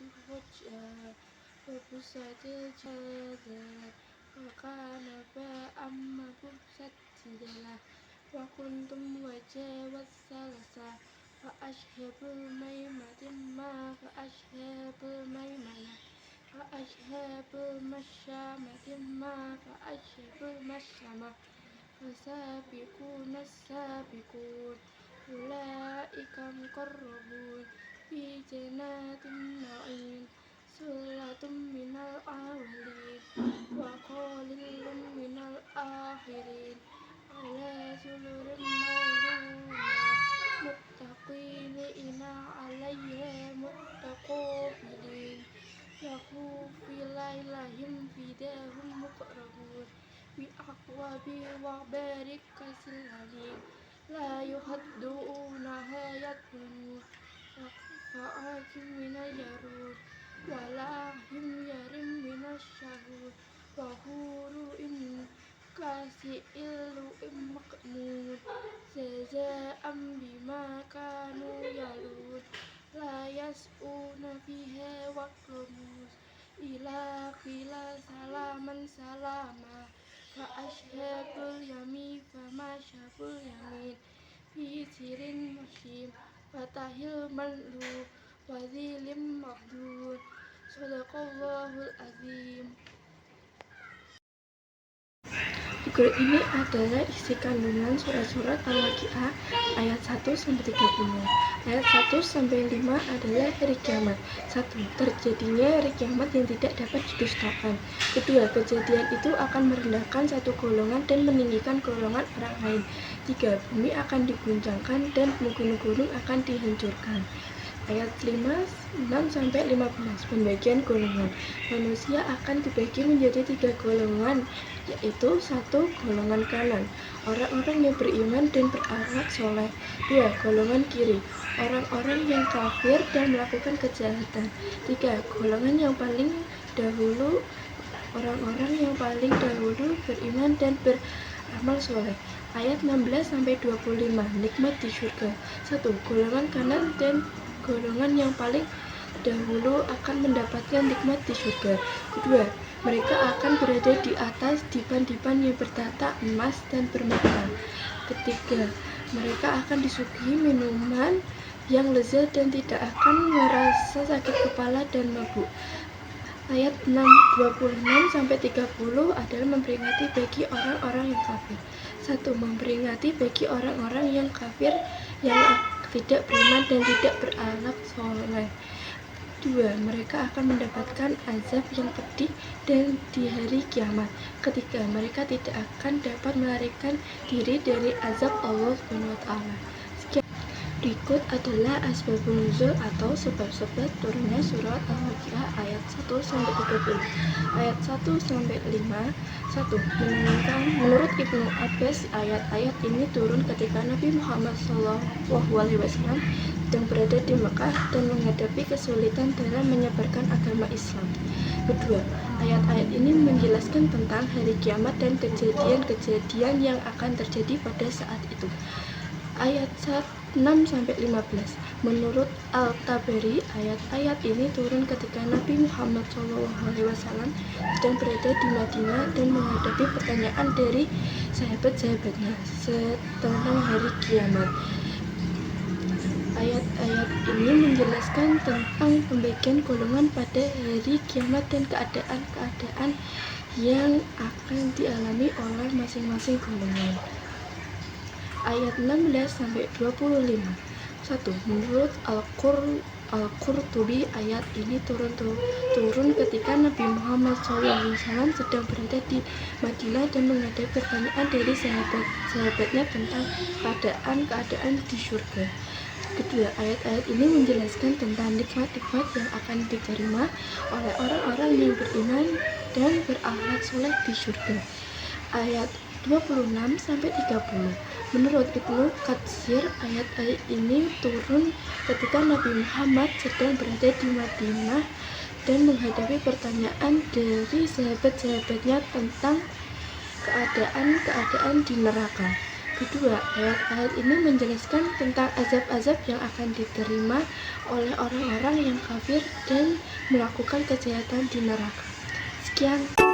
الرجال وبست الجبال وكان باء مبسوطا وكنتم وجاوزنا فأصحاب المشأمة ما فأصحاب المشأمة فالسابقون السابقون أولئك مقربون في جنات النعيم ثلة من الأولين وقليل من الآخرين على سرر موضونة متكئين عليها متقابلين يطوف عليهم ولدان مخلدون بأكواب وأباريق كالصلصال لا يصدعونها يدخلون كأس من الياقوت ولحم من الشهد وحور كالسئل مكنون جزاء بما كانوا يعملون لا يسمعون فيها لغوا إلا قيلا سلاما سلاما فأصحاب اليمين فما أصحاب اليمين في سدر مقيم وطلح منضود وظل ممدود صدق الله العظيم. Berikut ini adalah isi kandungan surat-surat Al-Waqiah ayat 1-30. Ayat 1-5 adalah hari kiamat. 1. Terjadinya hari kiamat yang tidak dapat didustakan. Kedua, kejadian itu akan merendahkan satu golongan dan meninggikan golongan orang lain. 3. Bumi akan diguncangkan dan gunung-gunung akan dihancurkan. Ayat 6-15 pembagian golongan. Manusia akan dibagi menjadi 3 golongan, yaitu 1. Golongan kanan, orang-orang yang beriman dan berakhlak soleh. 2. Golongan kiri, orang-orang yang kafir dan melakukan kejahatan. 3. Golongan yang paling dahulu, orang-orang yang paling dahulu beriman dan beramal soleh. Ayat 16-25 nikmat di surga. 1. Golongan kanan dan golongan yang paling dahulu akan mendapatkan nikmat di surga. Kedua, mereka akan berada di atas dipan-dipan yang bertata emas dan permata. Ketiga, mereka akan disuguhi minuman yang lezat dan tidak akan merasa sakit kepala dan mabuk. Ayat 26-30 adalah memperingati bagi orang-orang yang kafir. 1. Memperingati bagi orang-orang yang kafir yang tidak beriman dan tidak berakhlak soleh. 2. Mereka akan mendapatkan azab yang pedih dan di hari kiamat. Ketiga, mereka tidak akan dapat melarikan diri dari azab Allah SWT. Berikut adalah asbabun nuzul atau sebab-sebab turunnya surat Al-Waqiah ayat 1-30. Ayat 1-5. 1. Menurut Ibnu Abbas, ayat-ayat ini turun ketika Nabi Muhammad SAW sedang berada di Mekah dan menghadapi kesulitan dalam menyebarkan agama Islam. Kedua, ayat-ayat ini menjelaskan tentang hari kiamat dan kejadian-kejadian yang akan terjadi pada saat itu. Ayat 6-15. Menurut Al-Tabari, ayat-ayat ini turun ketika Nabi Muhammad SAW sedang berada di Madinah dan menghadapi pertanyaan dari sahabat-sahabatnya tentang hari kiamat. Ayat-ayat ini menjelaskan tentang pembagian golongan pada hari kiamat dan keadaan-keadaan yang akan dialami oleh masing-masing golongan. Ayat 16-25. 1. Menurut Al-Qurtubi, ayat ini turun ketika Nabi Muhammad SAW sedang berada di Madinah dan menghadapi pertanyaan dari sahabat-sahabatnya tentang keadaan-keadaan di surga. Kedua, ayat-ayat ini menjelaskan tentang nikmat-nikmat yang akan diterima oleh orang-orang yang beriman dan berakhlak soleh di surga. Ayat 26-30. Menurut Ibnu Katsir, ayat-ayat ini turun ketika Nabi Muhammad sedang berada di Madinah dan menghadapi pertanyaan dari sahabat-sahabatnya tentang keadaan-keadaan di neraka. Kedua, ayat-ayat ini menjelaskan tentang azab-azab yang akan diterima oleh orang-orang yang kafir dan melakukan kejahatan di neraka. Sekian.